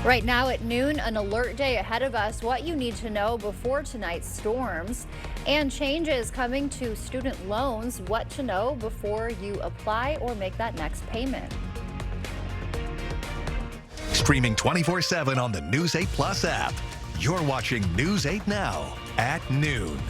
Right now at noon, an alert day ahead of us, what you need to know before tonight's storms, and changes coming to student loans, what to know before you apply or make that next payment. Streaming 24/7 on the News 8 Plus app. You're watching News 8 Now at noon.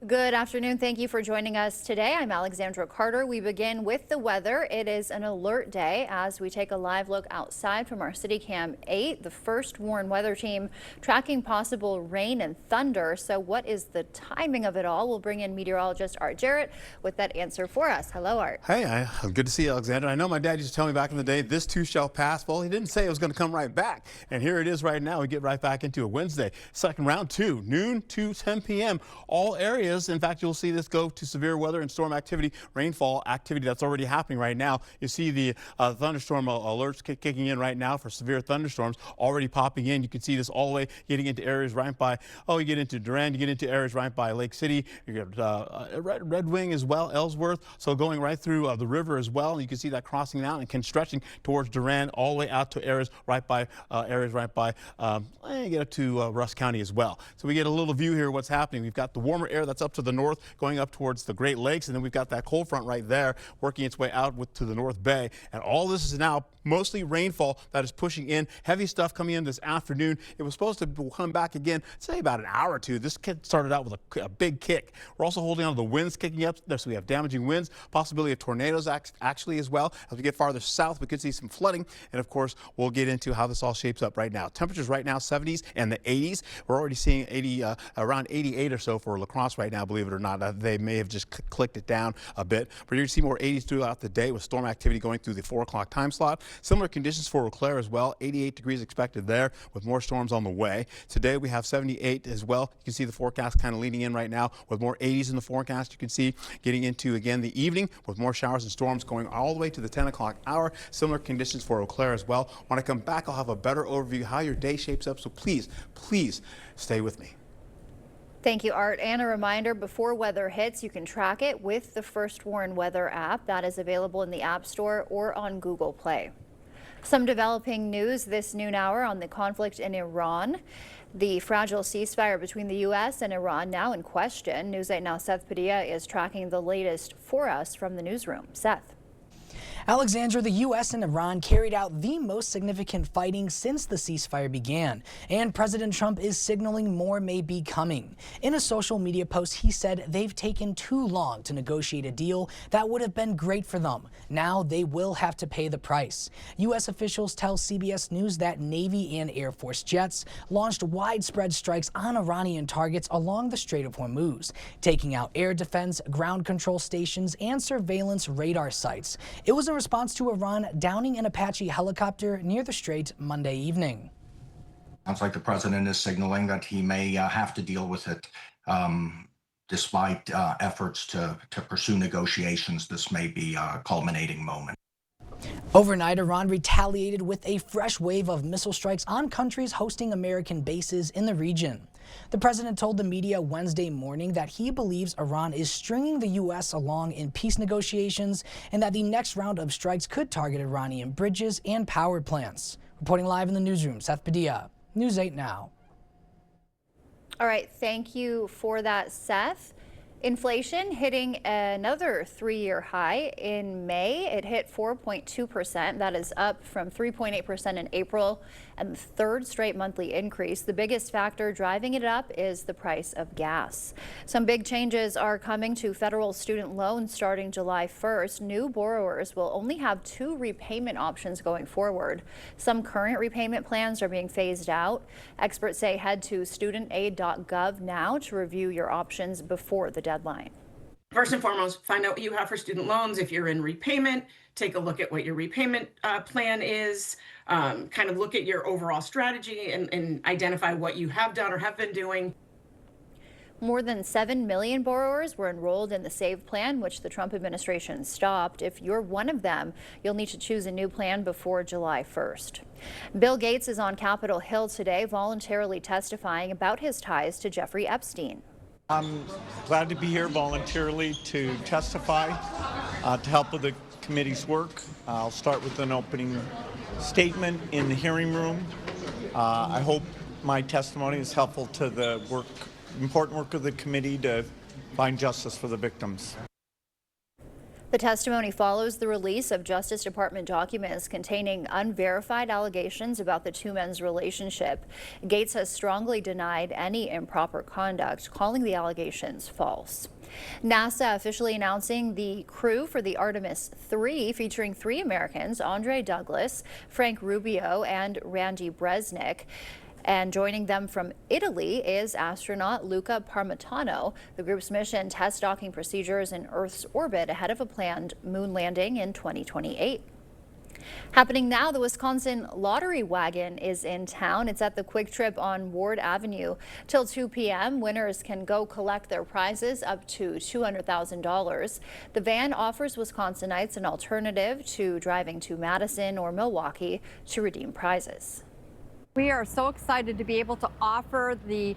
Good afternoon. Thank you for joining us today. I'm Alexandra Carter. We begin with the weather. It is an alert day as we take a live look outside from our City Cam 8. The first Warren Weather Team tracking possible rain and thunder. So what is the timing of it all? We'll bring in meteorologist Art Jarrett with that answer for us. Hello, Art. Hey, good to see you, Alexandra. I know my dad used to tell me back in the day, this too shall pass. Well, he didn't say it was going to come right back. And here it is right now. We get right back into a Wednesday. Second round 2, noon to 10 p.m. All areas. In fact, you'll see this go to severe weather and storm activity, rainfall activity that's already happening right now. You see the thunderstorm alerts kicking in right now for severe thunderstorms already popping in. You can see this all the way getting into areas right by, you get into Durand, you get into areas right by Lake City. You get Red Wing as well, Ellsworth. So going right through the river as well. You can see that crossing out and stretching towards Durand all the way out to areas right by, get up to Rusk County as well. So we get a little view here of what's happening. We've got the warmer air that's up to the north going up towards the Great Lakes, and then we've got that cold front right there working its way out to the North Bay. And all this is now mostly rainfall that is pushing in. Heavy stuff coming in this afternoon. It was supposed to come back again, say about an hour or two. This started out with a big kick. We're also holding on to the winds kicking up there, so we have damaging winds, possibility of tornadoes actually as well. As we get farther south, we could see some flooding, and of course, we'll get into how this all shapes up right now. Temperatures right now 70s and the 80s. We're already seeing around 88 or so for La Crosse right now, believe it or not. They may have just clicked it down a bit, but you're going to see more 80s throughout the day with storm activity going through the 4 o'clock time slot. Similar conditions for Eau Claire as well. 88 degrees expected there with more storms on the way. Today we have 78 as well. You can see the forecast kind of leading in right now with more 80s in the forecast. You can see getting into again the evening with more showers and storms going all the way to the 10 o'clock hour. Similar conditions for Eau Claire as well. When I come back, I'll have a better overview how your day shapes up. So please stay with me. Thank you, Art. And a reminder, before weather hits, you can track it with the First Warren Weather app. That is available in the App Store or on Google Play. Some developing news this noon hour on the conflict in Iran. The fragile ceasefire between the U.S. and Iran now in question. News 8 Now Seth Padilla is tracking the latest for us from the newsroom. Seth. Alexandra, the U.S. and Iran carried out the most significant fighting since the ceasefire began, and President Trump is signaling more may be coming. In a social media post, he said they've taken too long to negotiate a deal that would have been great for them. Now they will have to pay the price. U.S. officials tell CBS News that Navy and Air Force jets launched widespread strikes on Iranian targets along the Strait of Hormuz, taking out air defense, ground control stations, and surveillance radar sites. It was in response to Iran downing an Apache helicopter near the Strait Monday evening. Sounds like the president is signaling that he may have to deal with it. Despite efforts to pursue negotiations, this may be a culminating moment. Overnight, Iran retaliated with a fresh wave of missile strikes on countries hosting American bases in the region. The president told the media Wednesday morning that he believes Iran is stringing the U.S. along in peace negotiations and that the next round of strikes could target Iranian bridges and power plants. Reporting live in the newsroom, Seth Padilla, News 8 Now. All right, thank you for that, Seth. Inflation hitting another 3-year high in May. It hit 4.2%. That is up from 3.8% in April and the third straight monthly increase. The biggest factor driving it up is the price of gas. Some big changes are coming to federal student loans starting July 1st. New borrowers will only have 2 repayment options going forward. Some current repayment plans are being phased out. Experts say head to studentaid.gov now to review your options before the deadline. First and foremost, find out what you have for student loans. If you're in repayment, take a look at what your repayment plan is, kind of look at your overall strategy and identify what you have done or have been doing. More than 7 million borrowers were enrolled in the SAVE plan, which the Trump administration stopped. If you're one of them, you'll need to choose a new plan before July 1st. Bill Gates is on Capitol Hill today, voluntarily testifying about his ties to Jeffrey Epstein. I'm glad to be here voluntarily to testify to help with the committee's work. I'll start with an opening statement in the hearing room. I hope my testimony is helpful to the important work of the committee to find justice for the victims. The testimony follows the release of Justice Department documents containing unverified allegations about the two men's relationship. Gates has strongly denied any improper conduct, calling the allegations false. NASA officially announcing the crew for the Artemis 3, featuring 3 Americans, Andre Douglas, Frank Rubio, and Randy Bresnik. And joining them from Italy is astronaut Luca Parmitano. The group's mission tests docking procedures in Earth's orbit ahead of a planned moon landing in 2028. Happening now, the Wisconsin Lottery Wagon is in town. It's at the Quick Trip on Ward Avenue. Till 2 p.m., winners can go collect their prizes up to $200,000. The van offers Wisconsinites an alternative to driving to Madison or Milwaukee to redeem prizes. We are so excited to be able to offer the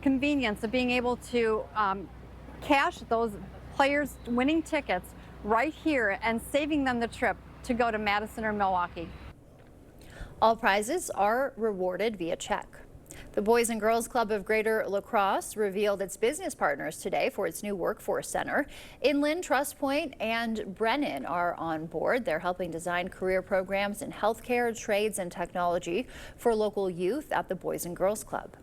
convenience of being able to cash those players' winning tickets right here and saving them the trip to go to Madison or Milwaukee. All prizes are rewarded via check. The Boys and Girls Club of Greater La Crosse revealed its business partners today for its new workforce center. Inland, Trust Point, and Brennan are on board. They're helping design career programs in healthcare, trades, and technology for local youth at the Boys and Girls Club.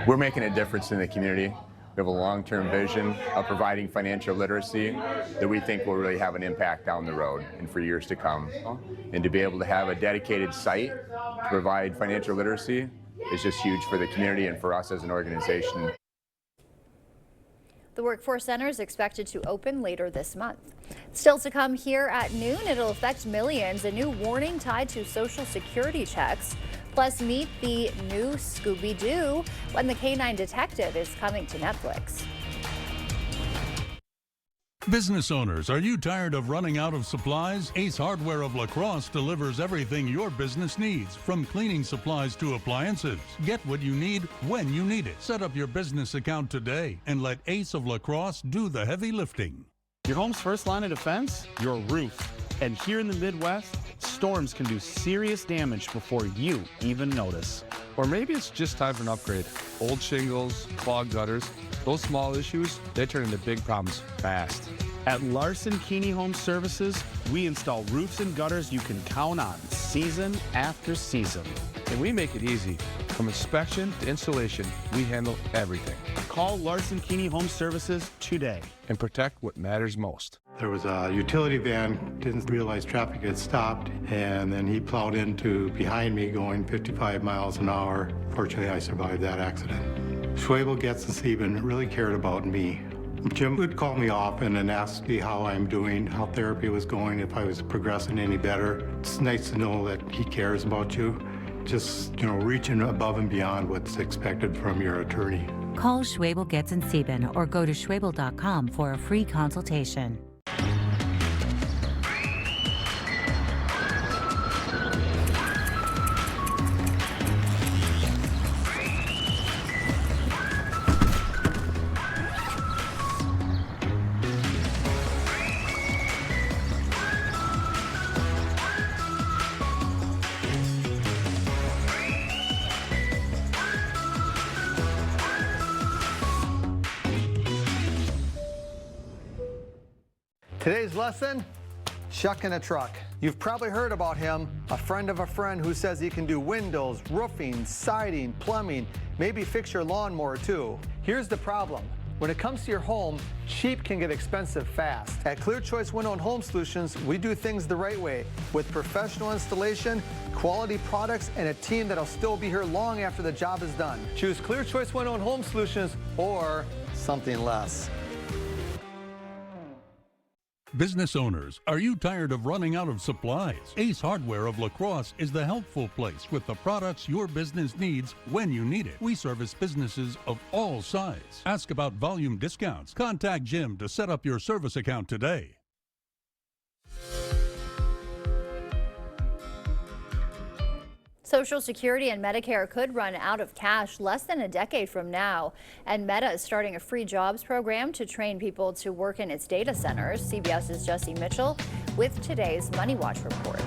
We're making a difference in the community. We have a long-term vision of providing financial literacy that we think will really have an impact down the road and for years to come. And to be able to have a dedicated site to provide financial literacy is just huge for the community and for us as an organization. The Workforce Center is expected to open later this month. Still to come here at noon, it'll affect millions. A new warning tied to Social Security checks. Plus, meet the new Scooby-Doo when the K-9 Detective is coming to Netflix. Business owners, are you tired of running out of supplies? Ace Hardware of La Crosse delivers everything your business needs, from cleaning supplies to appliances. Get what you need when you need it. Set up your business account today and let Ace of La Crosse do the heavy lifting. Your home's first line of defense? Your roof. And here in the Midwest, storms can do serious damage before you even notice. Or maybe it's just time for an upgrade. Old shingles, clogged gutters, those small issues, they turn into big problems fast. At Larson Keeney Home Services, we install roofs and gutters you can count on season after season. And we make it easy. From inspection to installation, we handle everything. Call Larson Keeney Home Services today and protect what matters most. There was a utility van, didn't realize traffic had stopped, and then he plowed into behind me going 55 miles an hour. Fortunately, I survived that accident. Schwebel, Getz, and Sieben really cared about me. Jim would call me often and ask me how I'm doing, how therapy was going, if I was progressing any better. It's nice to know that he cares about you. Just, reaching above and beyond what's expected from your attorney. Call Schwebel, Getz, and Sieben or go to schwebel.com for a free consultation. Today's lesson, shucking a truck. You've probably heard about him, a friend of a friend who says he can do windows, roofing, siding, plumbing, maybe fix your lawnmower too. Here's the problem. When it comes to your home, cheap can get expensive fast. At Clear Choice Window and Home Solutions, we do things the right way with professional installation, quality products, and a team that'll still be here long after the job is done. Choose Clear Choice Window and Home Solutions or something less. Business owners, are you tired of running out of supplies? Ace Hardware of La Crosse is the helpful place with the products your business needs when you need it. We service businesses of all sizes. Ask about volume discounts. Contact Jim to set up your service account today. Social Security and Medicare could run out of cash less than a decade from now, and Meta is starting a free jobs program to train people to work in its data centers. CBS's Jesse Mitchell with today's Money Watch report.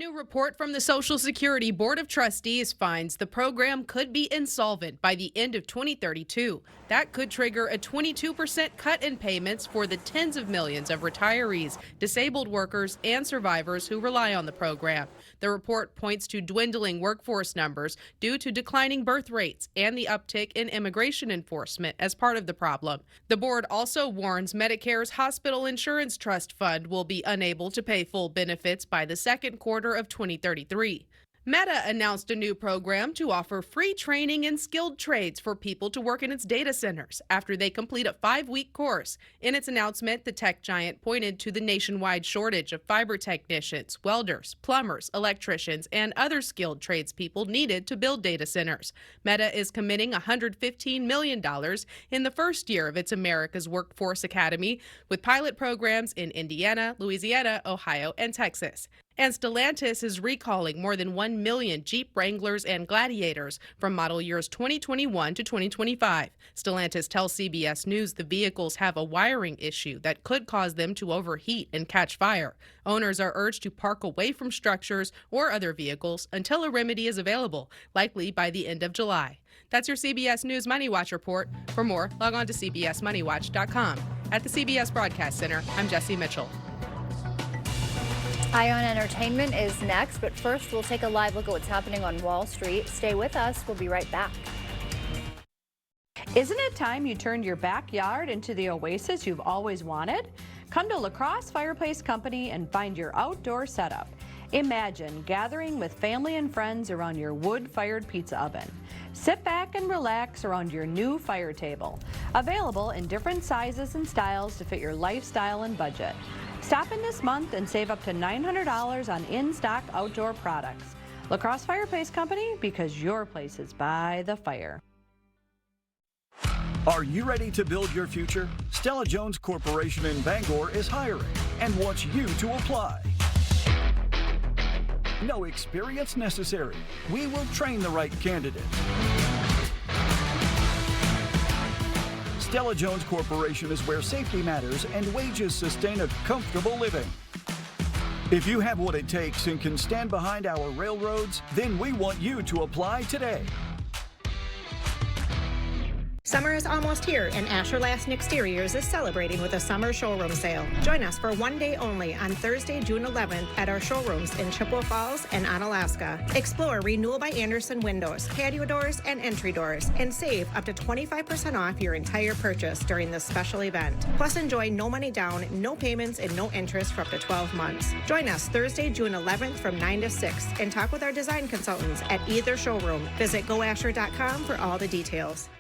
new report from the Social Security Board of Trustees finds the program could be insolvent by the end of 2032. That could trigger a 22% cut in payments for the tens of millions of retirees, disabled workers, and survivors who rely on the program. The report points to dwindling workforce numbers due to declining birth rates and the uptick in immigration enforcement as part of the problem. The board also warns Medicare's Hospital Insurance Trust Fund will be unable to pay full benefits by the second quarter of 2033. Meta announced a new program to offer free training in skilled trades for people to work in its data centers after they complete a 5-week course. In its announcement, the tech giant pointed to the nationwide shortage of fiber technicians, welders, plumbers, electricians, and other skilled tradespeople needed to build data centers. Meta is committing $115 million in the first year of its America's Workforce Academy, with pilot programs in Indiana, Louisiana, Ohio, and Texas. And Stellantis is recalling more than 1 million Jeep Wranglers and Gladiators from model years 2021 to 2025. Stellantis tells CBS News the vehicles have a wiring issue that could cause them to overheat and catch fire. Owners are urged to park away from structures or other vehicles until a remedy is available, likely by the end of July. That's your CBS News Money Watch report. For more, log on to cbsmoneywatch.com. At the CBS Broadcast Center, I'm Jesse Mitchell. Eye on Entertainment is next, but first we'll take a live look at what's happening on Wall Street. Stay with us. We'll be right back. Isn't it time you turned your backyard into the oasis you've always wanted? Come to La Crosse Fireplace Company and find your outdoor setup. Imagine gathering with family and friends around your wood-fired pizza oven. Sit back and relax around your new fire table. Available in different sizes and styles to fit your lifestyle and budget. Stop in this month and save up to $900 on in-stock outdoor products. La Crosse Fireplace Company, because your place is by the fire. Are you ready to build your future? Stella Jones Corporation in Bangor is hiring and wants you to apply. No experience necessary. We will train the right candidate. Stella Jones Corporation is where safety matters and wages sustain a comfortable living. If you have what it takes and can stand behind our railroads, then we want you to apply today. Summer is almost here, and Asher Lassen Exteriors is celebrating with a summer showroom sale. Join us for one day only on Thursday, June 11th at our showrooms in Chippewa Falls and Onalaska. Explore Renewal by Andersen windows, patio doors, and entry doors, and save up to 25% off your entire purchase during this special event. Plus, enjoy no money down, no payments, and no interest for up to 12 months. Join us Thursday, June 11th from 9 to 6 and talk with our design consultants at either showroom. Visit goasher.com for all the details.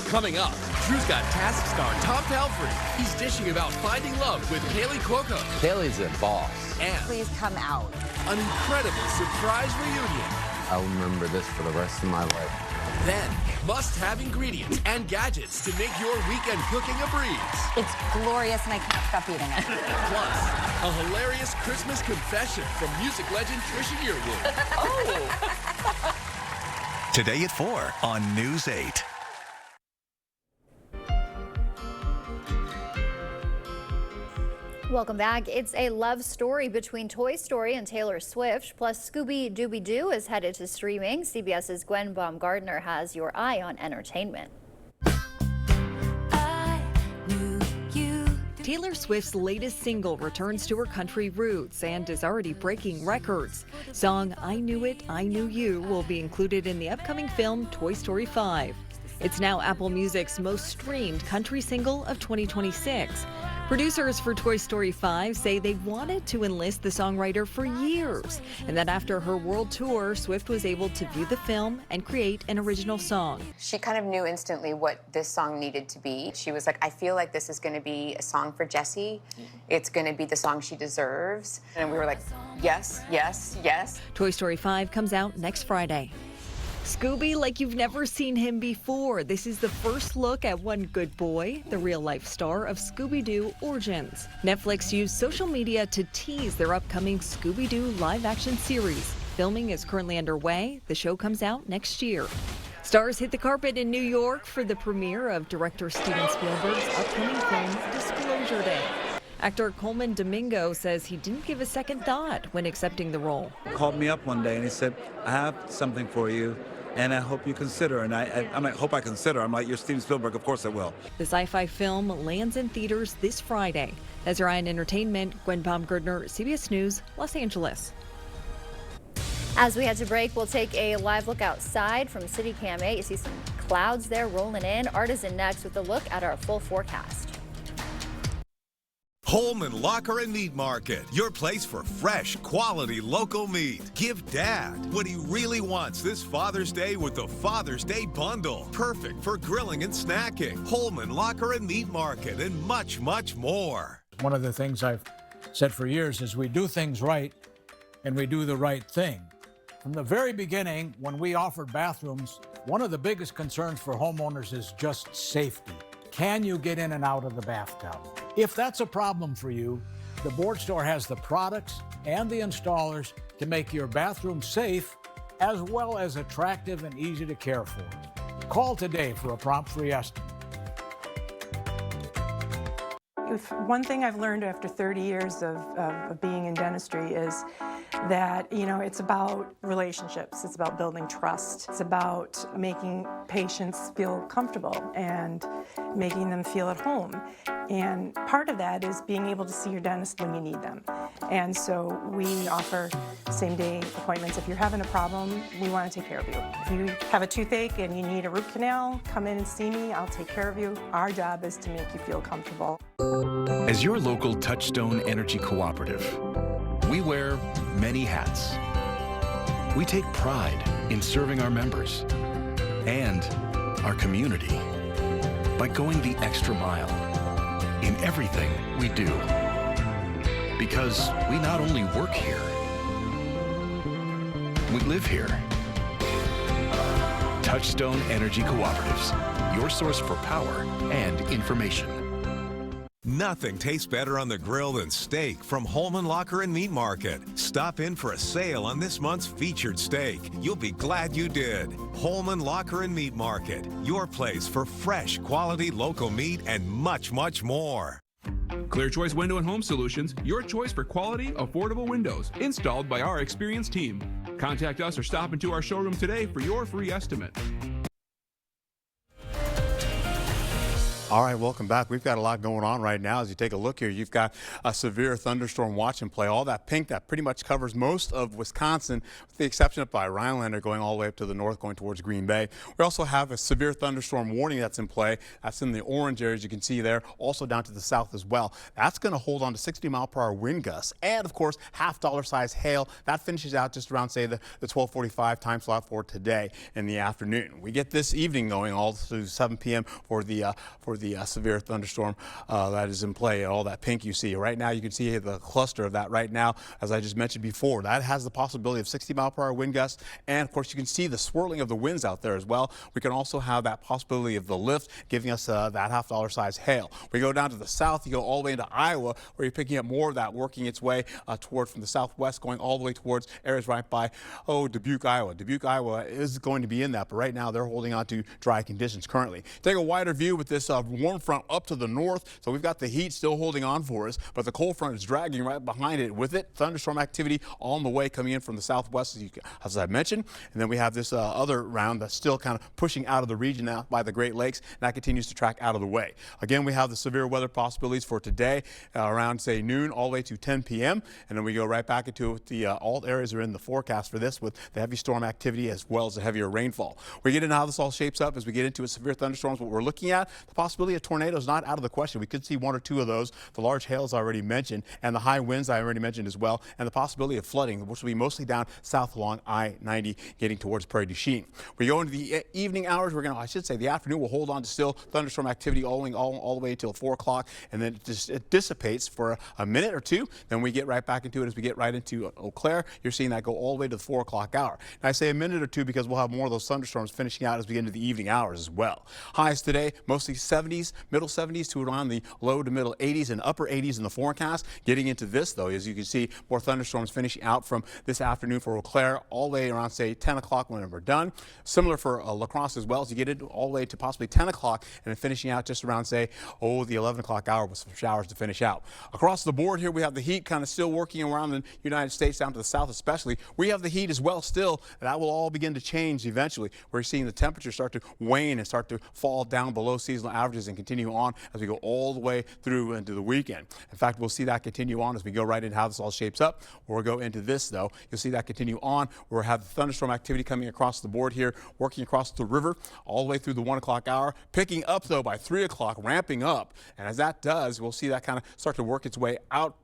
Coming up, Drew's got Task star Tom Pelfrey. He's dishing about finding love with Haley Cuoco. Haley's a boss. And please come out. An incredible surprise reunion. I'll remember this for the rest of my life. Then, must-have ingredients and gadgets to make your weekend cooking a breeze. It's glorious and I can't stop eating it. Plus, a hilarious Christmas confession from music legend Trisha Yearwood. Oh! Today at 4 on News 8. Welcome back. It's a love story between Toy Story and Taylor Swift, plus Scooby-Dooby-Doo is headed to streaming. CBS's Gwen Baumgartner has your eye on entertainment. Taylor Swift's latest single returns to her country roots and is already breaking records. Song I Knew It, I Knew You will be included in the upcoming film Toy Story 5. It's now Apple Music's most streamed country single of 2026. Producers for Toy Story 5 say they wanted to enlist the songwriter for years, and that after her world tour, Swift was able to view the film and create an original song. She kind of knew instantly what this song needed to be. She was like, I feel like this is going to be a song for Jessie. It's going to be the song she deserves. And we were like, yes, yes, yes. Toy Story 5 comes out next Friday. Scooby like you've never seen him before. This is the first look at One Good Boy, the real-life star of Scooby-Doo Origins. Netflix used social media to tease their upcoming Scooby-Doo live-action series. Filming is currently underway. The show comes out next year. Stars hit the carpet in New York for the premiere of director Steven Spielberg's upcoming film, Disclosure Day. Actor Coleman Domingo says he didn't give a second thought when accepting the role. He called me up one day and he said, I have something for you, and I hope you consider. And I'm like, hope I consider. I'm like, you're Steven Spielberg, of course I will. The sci-fi film lands in theaters this Friday. That's Ryan Entertainment, Gwen Baumgartner, CBS News, Los Angeles. As we head to break, we'll take a live look outside from City Cam 8. You see some clouds there rolling in. Artisan next with a look at our full forecast. Holman Locker and Meat Market, your place for fresh, quality local meat. Give Dad what he really wants this Father's Day with the Father's Day Bundle. Perfect for grilling and snacking. Holman Locker and Meat Market and much, much more. One of the things I've said for years is we do things right and we do the right thing. From the very beginning, when we offered bathrooms, one of the biggest concerns for homeowners is just safety. Can you get in and out of the bathtub? If that's a problem for you, the Board Store has the products and the installers to make your bathroom safe as well as attractive and easy to care for. Call today for a prompt free estimate. One thing I've learned after 30 years of being in dentistry is that, it's about relationships. It's about building trust. It's about making patients feel comfortable and making them feel at home. And part of that is being able to see your dentist when you need them. And so we offer same-day appointments. If you're having a problem, we want to take care of you. If you have a toothache and you need a root canal, come in and see me. I'll take care of you. Our job is to make you feel comfortable. As your local Touchstone Energy Cooperative, we wear many hats. We take pride in serving our members and our community by going the extra mile in everything we do. Because we not only work here, we live here. Touchstone Energy Cooperatives, your source for power and information. Nothing tastes better on the grill than steak from Holman Locker and Meat Market. Stop in for a sale on this month's featured steak. You'll be glad you did. Holman Locker and Meat Market, your place for fresh, quality local meat and much, much more. Clear Choice Window and Home Solutions, your choice for quality, affordable windows, installed by our experienced team. Contact us or stop into our showroom today for your free estimate. All right, welcome back. We've got a lot going on right now. As you take a look here, you've got a severe thunderstorm watch and play. All that pink that pretty much covers most of Wisconsin, with the exception of by Rhinelander going all the way up to the north, going towards Green Bay. We also have a severe thunderstorm warning that's in play. That's in the orange areas you can see there, also down to the south as well. That's going to hold on to 60-mile-per-hour wind gusts. And, of course, $half size hail. That finishes out just around, say, the 12:45 time slot for today in the afternoon. We get this evening going all to 7 p.m. for the severe thunderstorm that is in play. All that pink you see right now, you can see the cluster of that right now, as I just mentioned before. That has the possibility of 60-mile-per-hour wind gusts, and of course you can see the swirling of the winds out there as well. We can also have that possibility of the lift giving us that $half size hail. We go down to the south, you go all the way into Iowa, where you're picking up more of that working its way toward from the southwest, going all the way towards areas right by Dubuque, Iowa. Dubuque, Iowa is going to be in that, but right now they're holding on to dry conditions currently. Take a wider view with this warm front up to the north, so we've got the heat still holding on for us, but the cold front is dragging right behind it with it. Thunderstorm activity on the way coming in from the southwest, as I mentioned. And then we have this other round that's still kind of pushing out of the region now by the Great Lakes, and that continues to track out of the way. Again, we have the severe weather possibilities for today around, say, noon all the way to 10 p.m. And then we go right back into all areas are in the forecast for this with the heavy storm activity as well as the heavier rainfall. We get into how this all shapes up as we get into a severe thunderstorms. What we're looking at, the possibility of tornadoes not out of the question. We could see one or two of those. The large hails I already mentioned, and the high winds I already mentioned as well, and the possibility of flooding, which will be mostly down south along I-90, getting towards Prairie du Chien. We go into the evening hours. The afternoon will hold on to still thunderstorm activity all the way until 4 o'clock, and then it dissipates for a minute or two. Then we get right back into it as we get right into Eau Claire. You're seeing that go all the way to the 4 o'clock hour. And I say a minute or two because we'll have more of those thunderstorms finishing out as we get into the evening hours as well. Highs today, mostly 70. 70s, middle 70s to around the low to middle 80s and upper 80s in the forecast. Getting into this, though, as you can see, more thunderstorms finishing out from this afternoon for Eau Claire all the way around, say, 10 o'clock when we're done. Similar for La Crosse as well, as you get it all the way to possibly 10 o'clock and then finishing out just around, say, the 11 o'clock hour with some showers to finish out. Across the board here, we have the heat kind of still working around the United States, down to the south especially. We have the heat as well still, and that will all begin to change eventually. We're seeing the temperature start to wane and start to fall down below seasonal averages and continue on as we go all the way through into the weekend. In fact, we'll see that continue on as we go right into how this all shapes up. We'll go into this, though. You'll see that continue on. We'll have the thunderstorm activity coming across the board here, working across the river all the way through the 1 o'clock hour, picking up, though, by 3 o'clock, ramping up. And as that does, we'll see that kind of start to work its way out,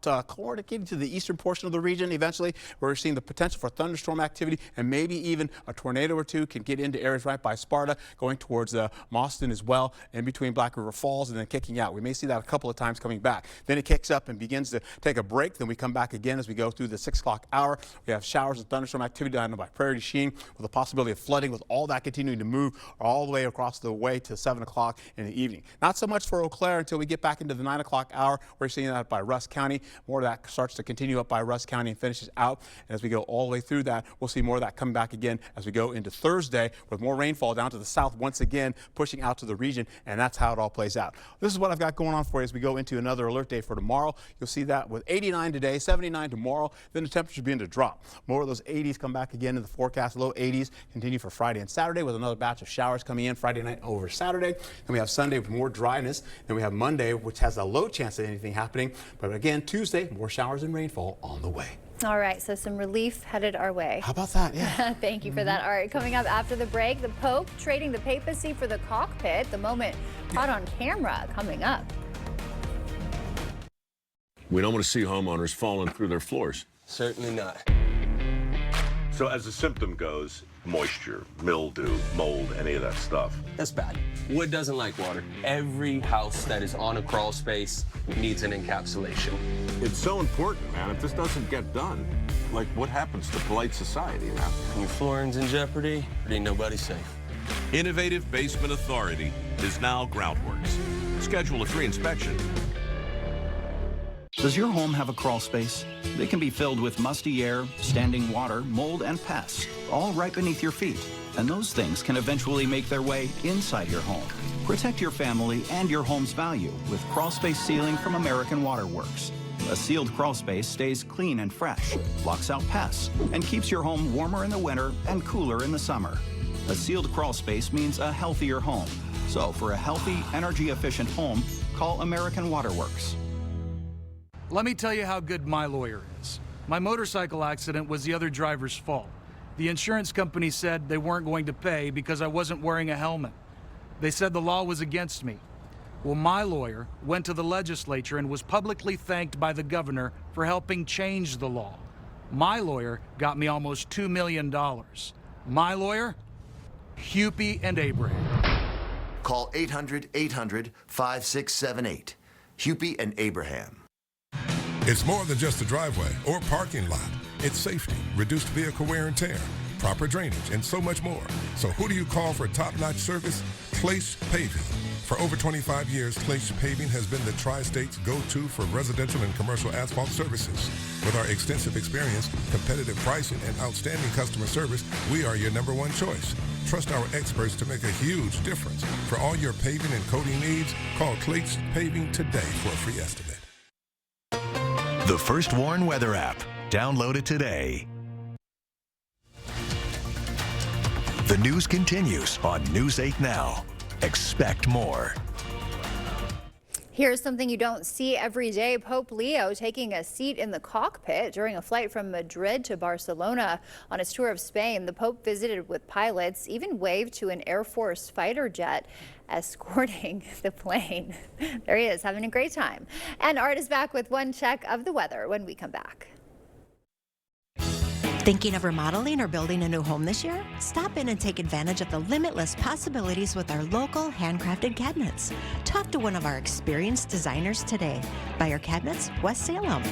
getting to the eastern portion of the region eventually, where we're seeing the potential for thunderstorm activity and maybe even a tornado or two can get into areas right by Sparta, going towards Mauston as well, in between Black River Falls, and then kicking out. We may see that a couple of times coming back. Then it kicks up and begins to take a break. Then we come back again as we go through the 6 o'clock hour. We have showers and thunderstorm activity down by Prairie du Chien, with the possibility of flooding, with all that continuing to move all the way across the way to 7 o'clock in the evening. Not so much for Eau Claire until we get back into the 9 o'clock hour. We're seeing that by Rusk County. More of that starts to continue up by Rusk County and finishes out. And as we go all the way through that, we'll see more of that coming back again as we go into Thursday, with more rainfall down to the south once again, pushing out to the region, and that's how it all plays out. This is what I've got going on for you as we go into another alert day for tomorrow. You'll see that with 89 today, 79 tomorrow, then the temperatures begin to drop. More of those 80s come back again in the forecast. Low 80s continue for Friday and Saturday, with another batch of showers coming in Friday night over Saturday. Then we have Sunday with more dryness. Then we have Monday, which has a low chance of anything happening. But again, Tuesday, more showers and rainfall on the way. All right, so some relief headed our way. How about that? Yeah. Thank you for that. All right, coming up after the break, the Pope trading the papacy for the cockpit. The moment caught on camera coming up. We don't want to see homeowners falling through their floors. Certainly not. So as the symptom goes, moisture, mildew, mold, any of that stuff. That's bad. Wood doesn't like water. Every house that is on a crawl space needs an encapsulation. It's so important, man. If this doesn't get done, like, what happens to polite society now? Your flooring's in jeopardy, ain't nobody safe. Innovative Basement Authority is now Groundworks. Schedule a free inspection. Does your home have a crawl space? They can be filled with musty air, standing water, mold, and pests, all right beneath your feet. And those things can eventually make their way inside your home. Protect your family and your home's value with crawl space sealing from American Water Works. A sealed crawl space stays clean and fresh, blocks out pests, and keeps your home warmer in the winter and cooler in the summer. A sealed crawl space means a healthier home. So for a healthy, energy-efficient home, call American Water Works. Let me tell you how good my lawyer is. My motorcycle accident was the other driver's fault. The insurance company said they weren't going to pay because I wasn't wearing a helmet. They said the law was against me. Well, my lawyer went to the legislature and was publicly thanked by the governor for helping change the law. My lawyer got me almost $2 million. My lawyer? Hupy and Abraham. Call 800-800-5678. Hupy and Abraham. It's more than just a driveway or parking lot. It's safety, reduced vehicle wear and tear, proper drainage, and so much more. So who do you call for top-notch service? Clache Paving. For over 25 years, Clache Paving has been the Tri-State's go-to for residential and commercial asphalt services. With our extensive experience, competitive pricing, and outstanding customer service, we are your #1 choice. Trust our experts to make a huge difference. For all your paving and coating needs, call Clache Paving today for a free estimate. The First Warn Weather app. Download it today. The news continues on News 8 Now. Expect more. Here's something you don't see every day. Pope Leo taking a seat in the cockpit during a flight from Madrid to Barcelona. On his tour of Spain, the Pope visited with pilots, even waved to an Air Force fighter jet escorting the plane. There he is, having a great time. And Art is back with one check of the weather when we come back. Thinking of remodeling or building a new home this year? Stop in and take advantage of the limitless possibilities with our local handcrafted cabinets. Talk to one of our experienced designers today. Buyer Cabinets, West Salem.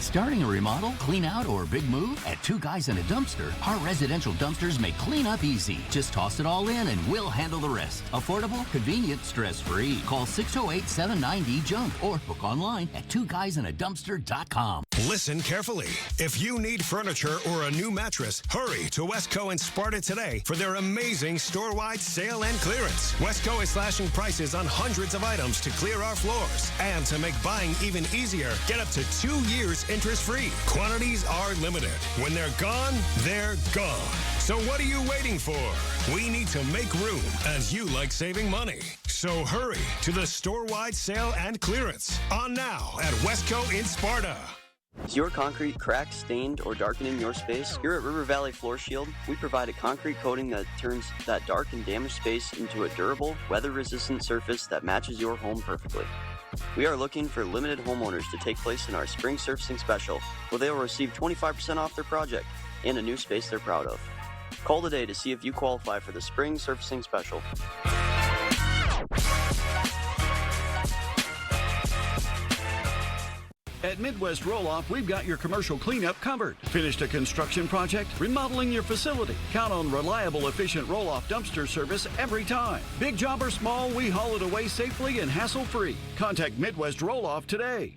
Starting a remodel, clean out, or big move? At Two Guys in a Dumpster, our residential dumpsters make cleanup easy. Just toss it all in and we'll handle the rest. Affordable, convenient, stress-free. Call 608-79D-JUNK or book online at twoguysinAdumpster.com. Listen carefully. If you need furniture or a new mattress, hurry to Westco and Sparta today for their amazing store-wide sale and clearance. Westco is slashing prices on hundreds of items to clear our floors. And to make buying even easier, get up to 2 years interest-free. Quantities are limited. When they're gone, they're gone. So what are you waiting for? We need to make room, and you like saving money. So hurry to the store-wide sale and clearance. On now at Westco in Sparta. Is your concrete cracked, stained, or darkening your space? Here at River Valley Floor Shield, we provide a concrete coating that turns that dark and damaged space into a durable, weather-resistant surface that matches your home perfectly. We are looking for limited homeowners to take place in our spring surfacing special, where they will receive 25% off their project and a new space they're proud of. Call today to see if you qualify for the spring surfacing special. At Midwest Roll-Off, we've got your commercial cleanup covered. Finished a construction project? Remodeling your facility? Count on reliable, efficient roll-off dumpster service every time. Big job or small, we haul it away safely and hassle-free. Contact Midwest Roll-Off today.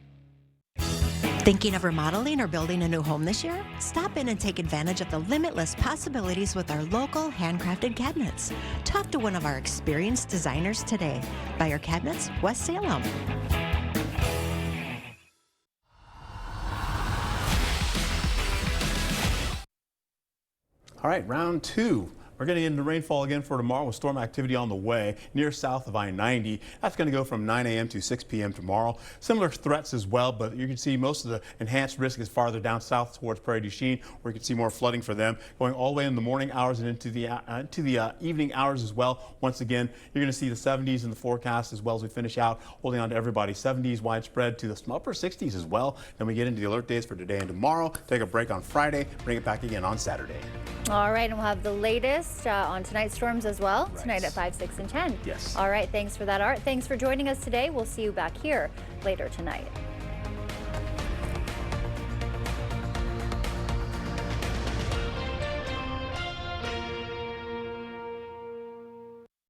Thinking of remodeling or building a new home this year? Stop in and take advantage of the limitless possibilities with our local handcrafted cabinets. Talk to one of our experienced designers today. Buyer Cabinets, West Salem. All right, round two. We're getting into rainfall again for tomorrow with storm activity on the way near south of I-90. That's going to go from 9 a.m. to 6 p.m. tomorrow. Similar threats as well, but you can see most of the enhanced risk is farther down south towards Prairie du Chien, where you can see more flooding for them, going all the way in the morning hours and into the evening hours as well. Once again, you're going to see the 70s in the forecast as well as we finish out, holding on to everybody. 70s widespread to the upper 60s as well. Then we get into the alert days for today and tomorrow. Take a break on Friday, bring it back again on Saturday. All right, and we'll have the latest on tonight's storms as well, tonight at 5, 6, and 10. Yes. All right, thanks for that, Art. Thanks for joining us today. We'll see you back here later tonight.